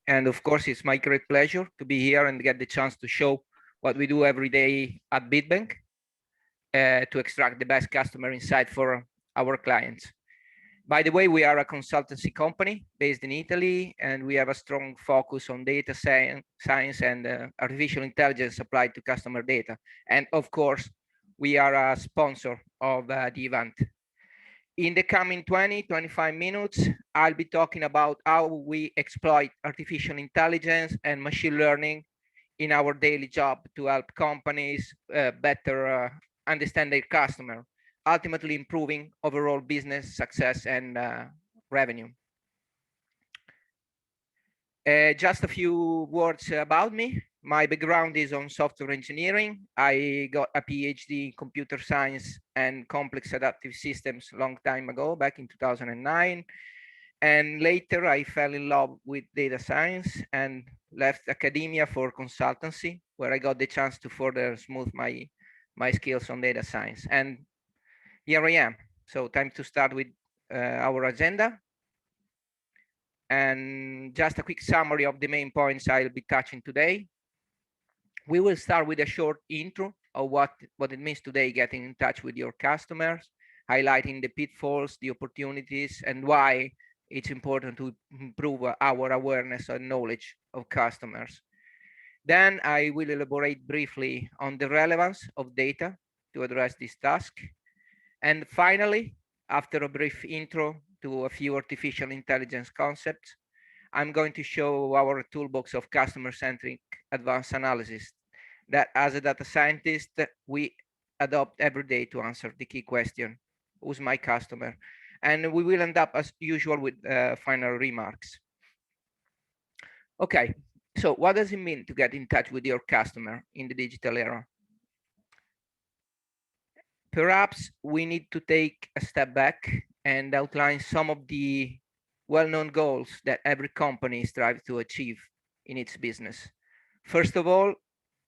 And of course, it's my great pleasure to be here and get the chance to show what we do every day at BitBang to extract the best customer insight for our clients. By the way, we are a consultancy company based in Italy, and we have a strong focus on data science and artificial intelligence applied to customer data. And of course, we are a sponsor of the event. In the coming 20-25 minutes, I'll be talking about how we exploit artificial intelligence and machine learning in our daily job to help companies better understand their customer, ultimately improving overall business success and revenue. Just a few words about me. My background is on software engineering. I got a PhD in computer science and complex adaptive systems a long time ago, back in 2009. And later I fell in love with data science and left academia for consultancy, where I got the chance to further smooth my skills on data science. And here I am. So time to start with our agenda. And just a quick summary of the main points I'll be touching today. We will start with a short intro of what it means today getting in touch with your customers, highlighting the pitfalls, the opportunities, and why it's important to improve our awareness and knowledge of customers. Then I will elaborate briefly on the relevance of data to address this task. And finally, after a brief intro to a few artificial intelligence concepts, I'm going to show our toolbox of customer-centric advanced analysis that as a data scientist, we adopt every day to answer the key question, who's my customer? And we will end up as usual with final remarks. Okay, so what does it mean to get in touch with your customer in the digital era? Perhaps we need to take a step back and outline some of the well-known goals that every company strives to achieve in its business. First of all,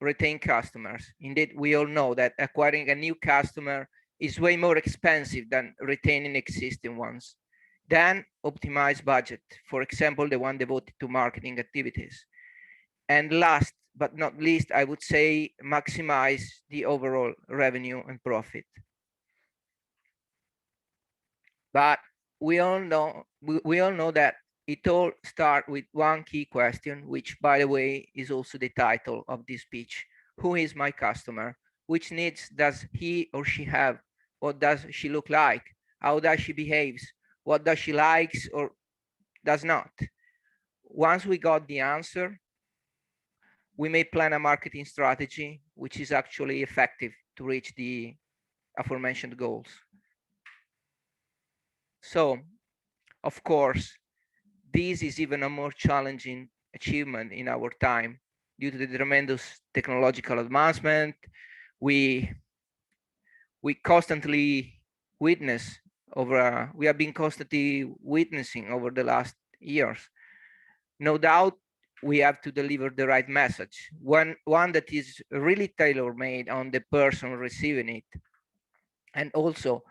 retain customers. Indeed, we all know that acquiring a new customer is way more expensive than retaining existing ones. Then optimize budget, for example, the one devoted to marketing activities. And last but not least, I would say maximize the overall revenue and profit. But we all know that it all starts with one key question, which, by the way, is also the title of this speech. Who is my customer? Which needs does he or she have? What does she look like? How does she behave? What does she likes or does not? Once we got the answer, we may plan a marketing strategy which is actually effective to reach the aforementioned goals. So, of course, this is even a more challenging achievement in our time due to the tremendous technological advancement we constantly witness over, we have been constantly witnessing over the last years. No doubt we have to deliver the right message, one that is really tailor-made on the person receiving it. And also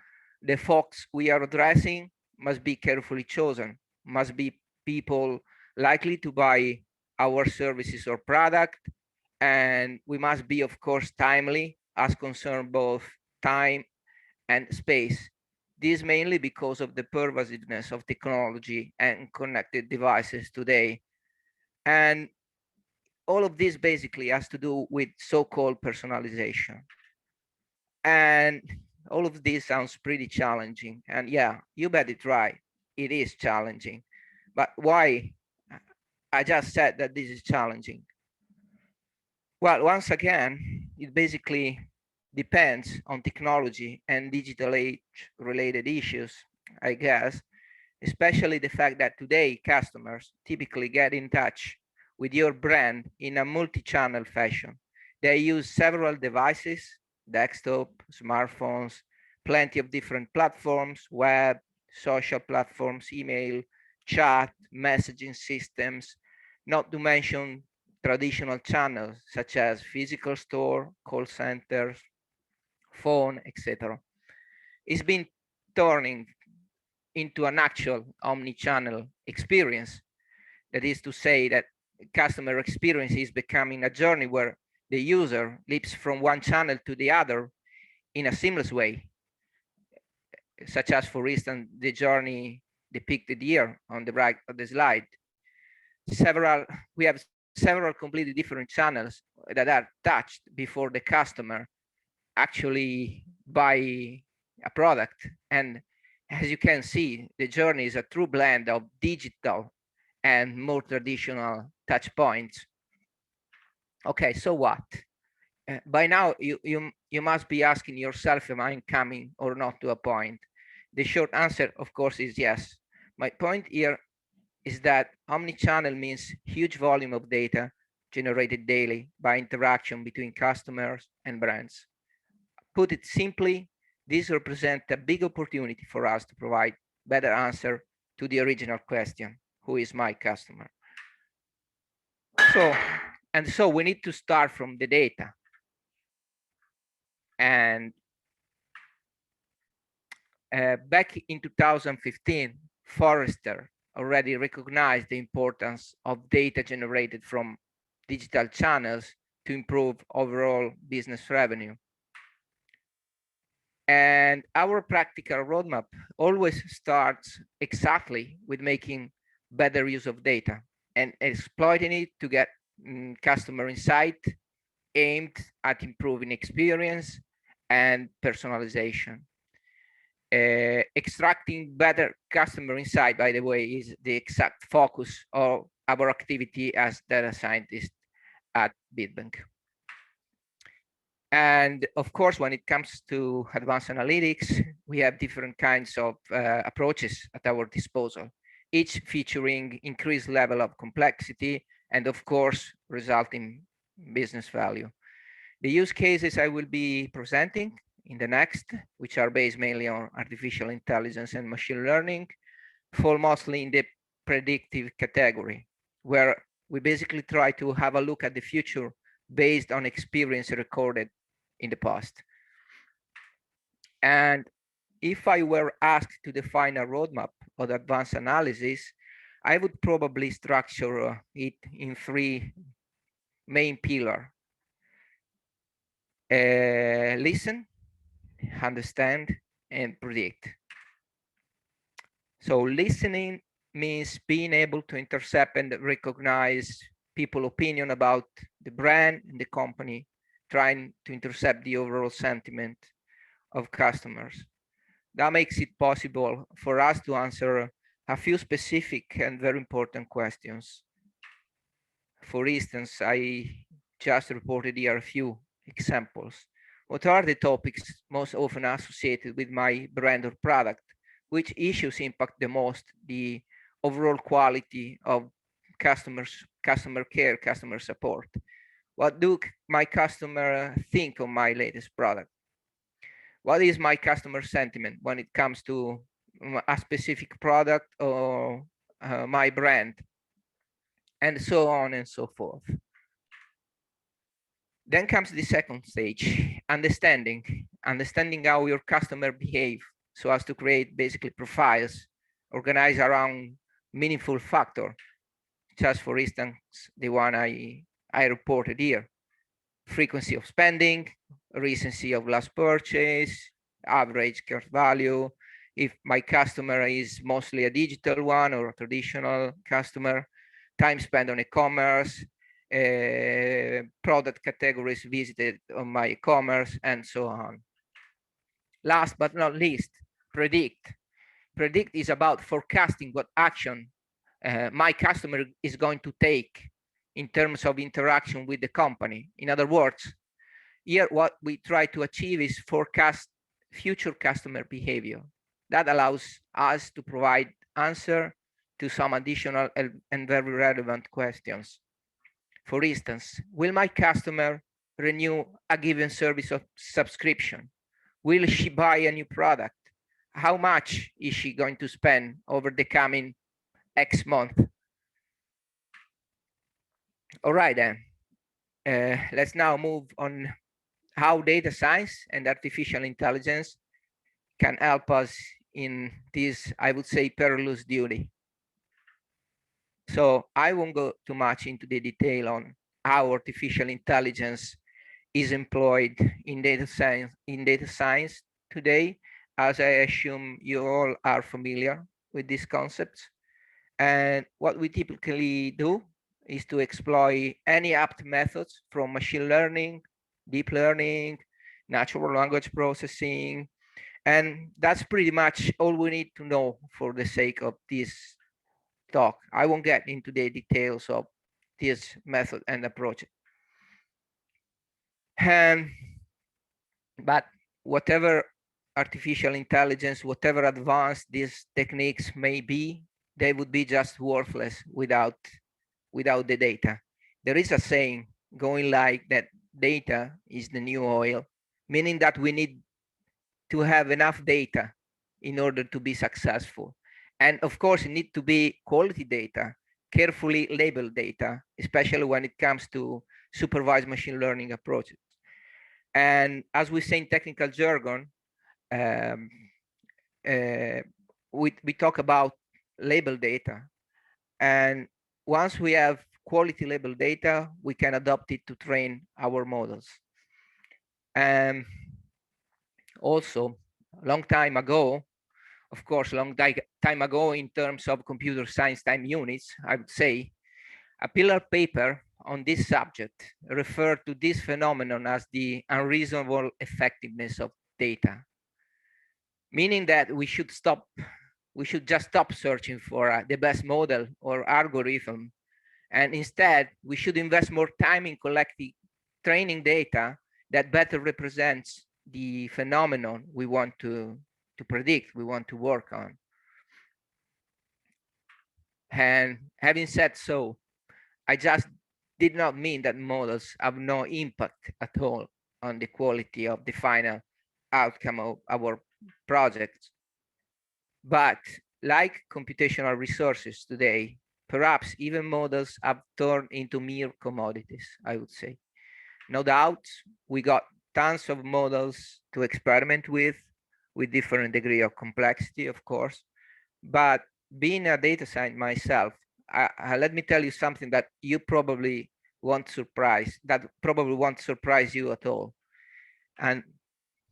the folks we are addressing must be carefully chosen, must be people likely to buy our services or product, and we must be, of course, timely as concern both time and space. This mainly because of the pervasiveness of technology and connected devices today. And all of this basically has to do with so-called personalization. And all of this sounds pretty challenging. And yeah, you bet it right. It is challenging. But why? I just said that this is challenging. Well, once again, it basically depends on technology and digital age related issues, I guess, especially the fact that today customers typically get in touch with your brand in a multi-channel fashion. They use several devices, desktop, smartphones, plenty of different platforms, web, social platforms, email, chat, messaging systems, not to mention traditional channels such as physical store, call centers, phone, etc. It's been turning into an actual omni-channel experience. That is to say that customer experience is becoming a journey where the user leaps from one channel to the other in a seamless way, such as, for instance, the journey depicted here on the right of the slide. We have several completely different channels that are touched before the customer actually buy a product. And as you can see, the journey is a true blend of digital and more traditional touch points. Okay, so what? By now, you must be asking yourself, am I coming or not to a point? The short answer, of course, is yes. My point here is that omnichannel means huge volume of data generated daily by interaction between customers and brands. Put it simply, this represents a big opportunity for us to provide better answer to the original question, who is my customer? So we need to start from the data. And back in 2015, Forrester already recognized the importance of data generated from digital channels to improve overall business revenue. And our practical roadmap always starts exactly with making better use of data and exploiting it to get customer insight aimed at improving experience and personalization. Extracting better customer insight, by the way, is the exact focus of our activity as data scientists at BitBang. And of course, when it comes to advanced analytics, we have different kinds of approaches at our disposal, each featuring increased level of complexity and of course, resulting business value. The use cases I will be presenting in the next, which are based mainly on artificial intelligence and machine learning, fall mostly in the predictive category, where we basically try to have a look at the future based on experience recorded in the past. And if I were asked to define a roadmap of advanced analysis, I would probably structure it in three main pillars. Listen, understand, and predict. So listening means being able to intercept and recognize people's opinion about the brand and the company, trying to intercept the overall sentiment of customers. That makes it possible for us to answer a few specific and very important questions. For instance, I just reported here a few examples. What are the topics most often associated with my brand or product? Which issues impact the most the overall quality of customer care, customer support? What do my customer think of my latest product? What is my customer sentiment when it comes to a specific product or my brand? And so on and so forth. Then comes the second stage, understanding how your customer behave so as to create basically profiles organized around meaningful factor, just for instance, the one I reported here: frequency of spending, recency of last purchase, average cart value, if my customer is mostly a digital one or a traditional customer, time spent on e-commerce, product categories visited on my e-commerce, and so on. Last but not least, predict. Predict is about forecasting what action my customer is going to take in terms of interaction with the company. In other words, here what we try to achieve is forecast future customer behavior. That allows us to provide answer to some additional and very relevant questions. For instance, will my customer renew a given service of subscription? Will she buy a new product? How much is she going to spend over the coming X month? All right, then. Let's now move on how data science and artificial intelligence can help us in this, I would say, perilous duty. So I won't go too much into the detail on how artificial intelligence is employed in data science today, as I assume you all are familiar with these concepts. And what we typically do is to exploit any apt methods from machine learning, deep learning, natural language processing, and that's pretty much all we need to know for the sake of this talk. I won't get into the details of this method and approach. And but whatever artificial intelligence, whatever advanced these techniques may be, they would be just worthless without the data. There is a saying going like that: data is the new oil, meaning that we need to have enough data in order to be successful. And of course, it needs to be quality data, carefully labeled data, especially when it comes to supervised machine learning approaches. And as we say in technical jargon, um, uh, we talk about label data. And once we have quality label data, we can adopt it to train our models. And also, a long time ago, of course, time ago in terms of computer science time units, I would say, a pillar paper on this subject referred to this phenomenon as the unreasonable effectiveness of data, meaning that we should just stop searching for the best model or algorithm, and instead we should invest more time in collecting training data that better represents the phenomenon we want to predict, we want to work on. And having said so, I just did not mean that models have no impact at all on the quality of the final outcome of our projects. But like computational resources today, perhaps even models have turned into mere commodities, I would say. No doubt, we got tons of models to experiment with different degree of complexity, of course. But being a data scientist myself, let me tell you something that you probably probably won't surprise you at all. And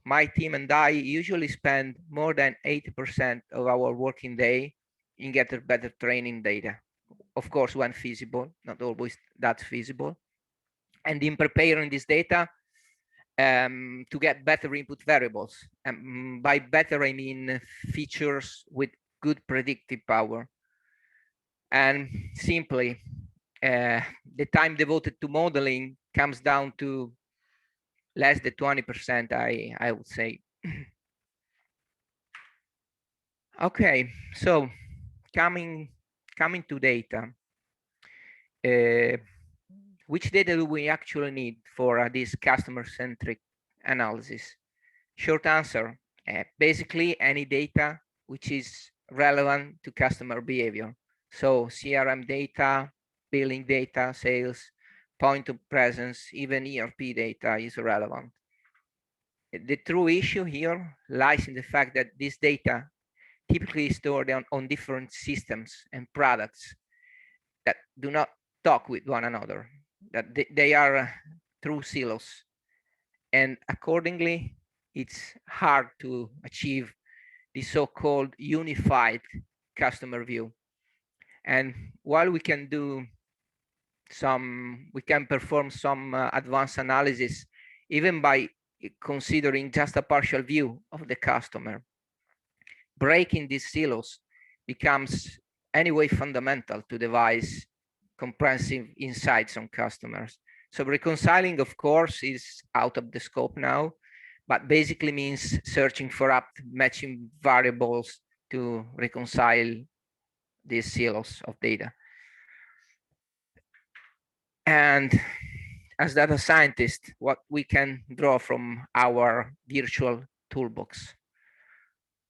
my team and I usually spend more than 80% of our working day in getting better training data. Of course, when feasible, not always that's feasible. And in preparing this data to get better input variables. By better, I mean features with good predictive power. And simply, the time devoted to modeling comes down to less than 20%, I would say. Okay, so coming to data, which data do we actually need for this customer-centric analysis? Short answer, basically any data which is relevant to customer behavior. So CRM data, billing data, sales, point of presence, even ERP data is relevant. The true issue here lies in the fact that this data typically is stored on different systems and products that do not talk with one another, that they are true silos. And accordingly, it's hard to achieve the so-called unified customer view. And while we can perform some advanced analysis, even by considering just a partial view of the customer, breaking these silos becomes anyway fundamental to devise comprehensive insights on customers. So reconciling, of course, is out of the scope now, but basically means searching for apt matching variables to reconcile these silos of data. And as data scientists, what we can draw from our virtual toolbox?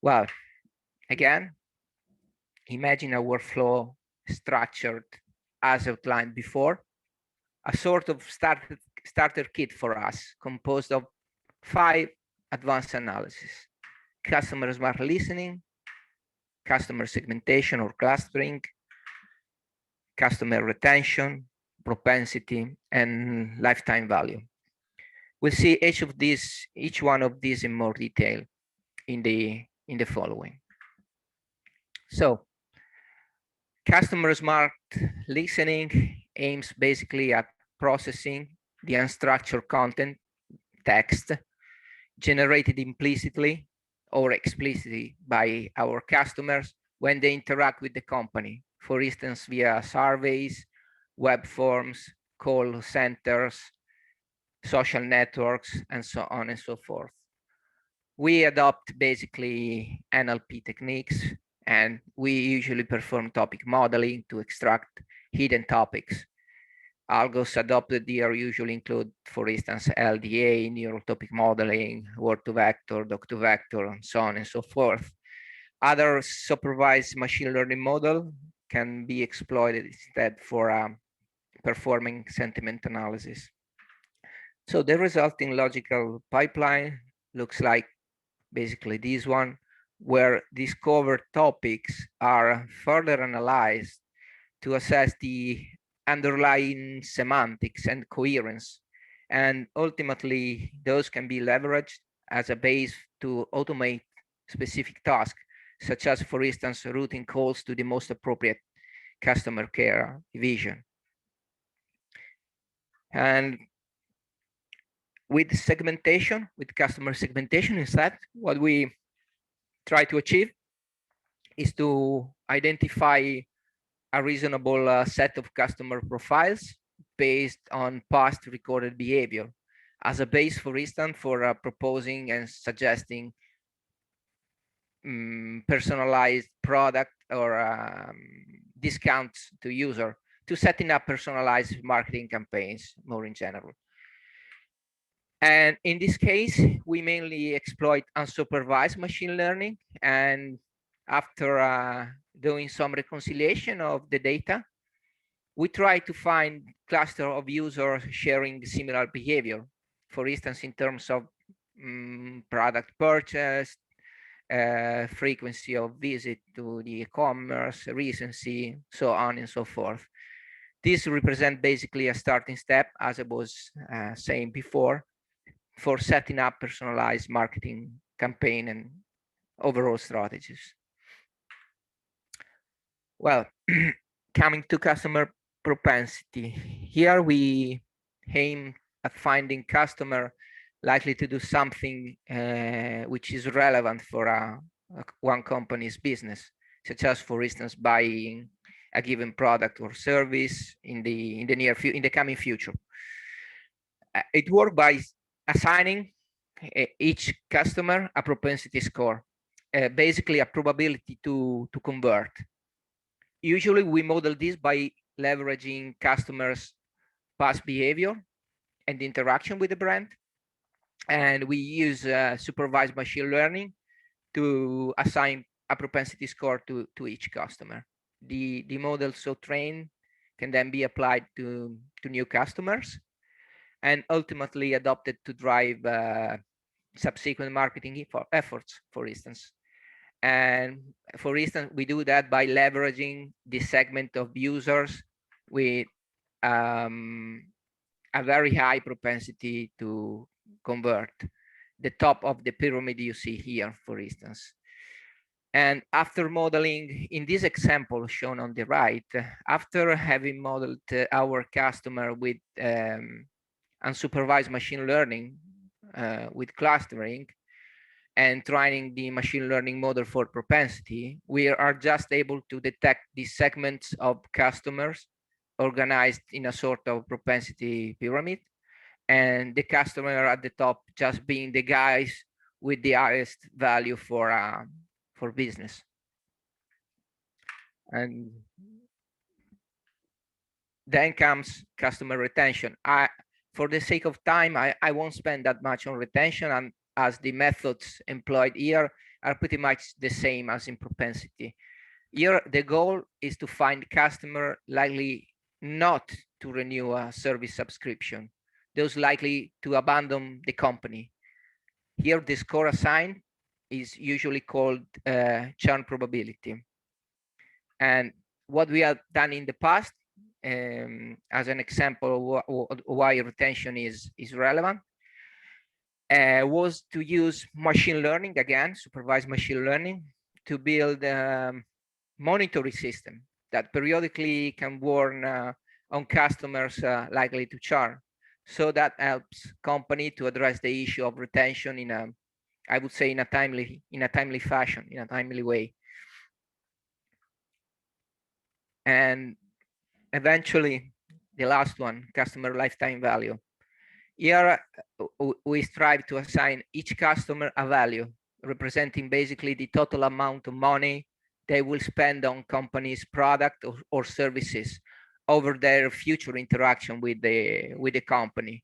Well, again, imagine a workflow structured as outlined before, a sort of starter kit for us, composed of 5 advanced analyses: customer smart listening, customer segmentation or clustering, customer retention, propensity, and lifetime value. We'll see each one of these in more detail in the following. So, customer smart listening aims basically at processing the unstructured content, text, generated implicitly or explicitly by our customers when they interact with the company, for instance, via surveys, web forms, call centers, social networks, and so on and so forth. We adopt basically NLP techniques, and we usually perform topic modeling to extract hidden topics. Algos adopted here usually include, for instance, LDA, neural topic modeling, word-to-vector, doc-to-vector, and so on and so forth. Other supervised machine learning model can be exploited instead for performing sentiment analysis. So the resulting logical pipeline looks like basically this one, where discovered topics are further analyzed to assess the underlying semantics and coherence. And ultimately, those can be leveraged as a base to automate specific tasks, such as, for instance, routing calls to the most appropriate customer care division. And with segmentation, with customer segmentation, instead, what we try to achieve is to identify a reasonable set of customer profiles based on past recorded behavior as a base, for instance, for proposing and suggesting personalized product or discounts to user, to setting up personalized marketing campaigns more in general. And in this case, we mainly exploit unsupervised machine learning. And after doing some reconciliation of the data, we try to find cluster of users sharing similar behavior. For instance, in terms of product purchase, frequency of visit to the e-commerce, recency, so on and so forth. This represents basically a starting step, as I was saying before, for setting up personalized marketing campaign and overall strategies. Well, coming to customer propensity, here we aim at finding customer likely to do something which is relevant for one company's business, such as, for instance, buying a given product or service in the coming future. It works by assigning each customer a propensity score, basically a probability to convert. Usually we model this by leveraging customers' past behavior and interaction with the brand. And we use supervised machine learning to assign a propensity score to each customer. The model so trained can then be applied to new customers and ultimately adopted to drive subsequent marketing efforts, for instance. And for instance, we do that by leveraging the segment of users with a very high propensity to convert, the top of the pyramid you see here, for instance. And after modeling, in this example shown on the right, after having modeled our customer with unsupervised machine learning with clustering and training the machine learning model for propensity, we are just able to detect these segments of customers organized in a sort of propensity pyramid, and the customer at the top just being the guys with the highest value for business. And then comes customer retention. For the sake of time, I won't spend that much on retention, and as the methods employed here are pretty much the same as in propensity. Here, the goal is to find customer likely not to renew a service subscription, those likely to abandon the company. Here, the score assigned is usually called churn probability. And what we have done in the past as an example of why retention is relevant, was to use machine learning, again, supervised machine learning, to build a monitoring system that periodically can warn on customers likely to churn. So that helps company to address the issue of retention in a, I would say, in a timely fashion, in a timely way. And eventually, the last one, customer lifetime value. Here, we strive to assign each customer a value, representing basically the total amount of money they will spend on company's product or services over their future interaction with the company.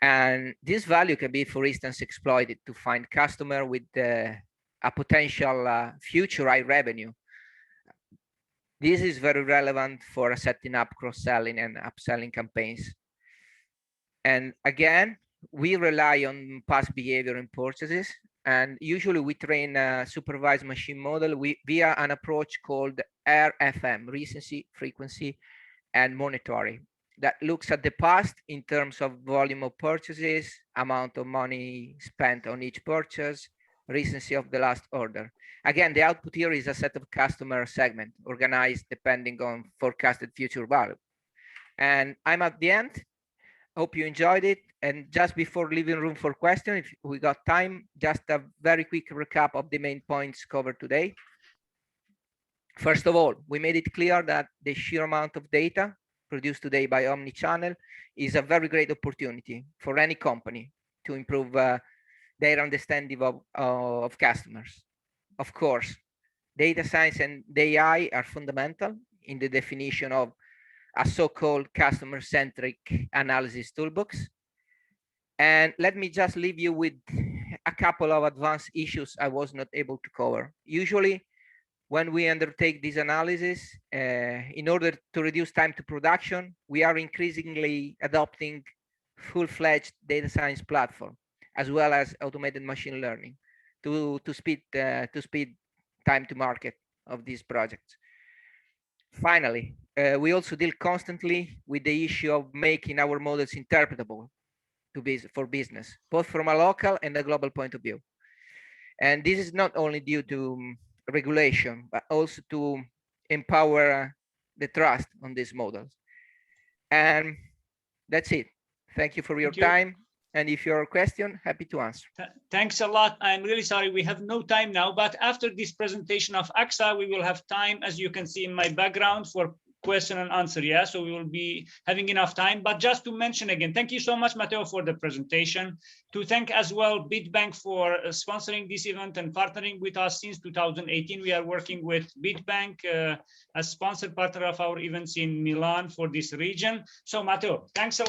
And this value can be, for instance, exploited to find customer with a potential future high revenue. This is very relevant for setting up cross-selling and upselling campaigns. And again, we rely on past behavior in purchases, and usually we train a supervised machine model via an approach called RFM, recency, frequency, and monitoring, that looks at the past in terms of volume of purchases, amount of money spent on each purchase, recency of the last order. Again, the output here is a set of customer segment organized depending on forecasted future value. And I'm at the end. Hope you enjoyed it. And just before leaving room for questions, if we got time, just a very quick recap of the main points covered today. First of all, we made it clear that the sheer amount of data produced today by Omnichannel is a very great opportunity for any company to improve their understanding of customers. Of course, data science and AI are fundamental in the definition of a so-called customer-centric analysis toolbox. And let me just leave you with a couple of advanced issues I was not able to cover. Usually, when we undertake this analysis, in order to reduce time to production, we are increasingly adopting full-fledged data science platform, as well as automated machine learning to speed time to market of these projects. Finally, we also deal constantly with the issue of making our models interpretable for business, both from a local and a global point of view. And this is not only due to regulation, but also to empower the trust on these models. And that's it. Thank you for your time. And if you have a question, happy to answer. Thanks a lot. I'm really sorry we have no time now, but after this presentation of AXA, we will have time, as you can see in my background, for question and answer. Yeah, so we will be having enough time. But just to mention again, thank you so much, Matteo, for the presentation. To thank as well BitBang for sponsoring this event and partnering with us since 2018. We are working with BitBang as sponsored partner of our events in Milan for this region. So Matteo, thanks a lot.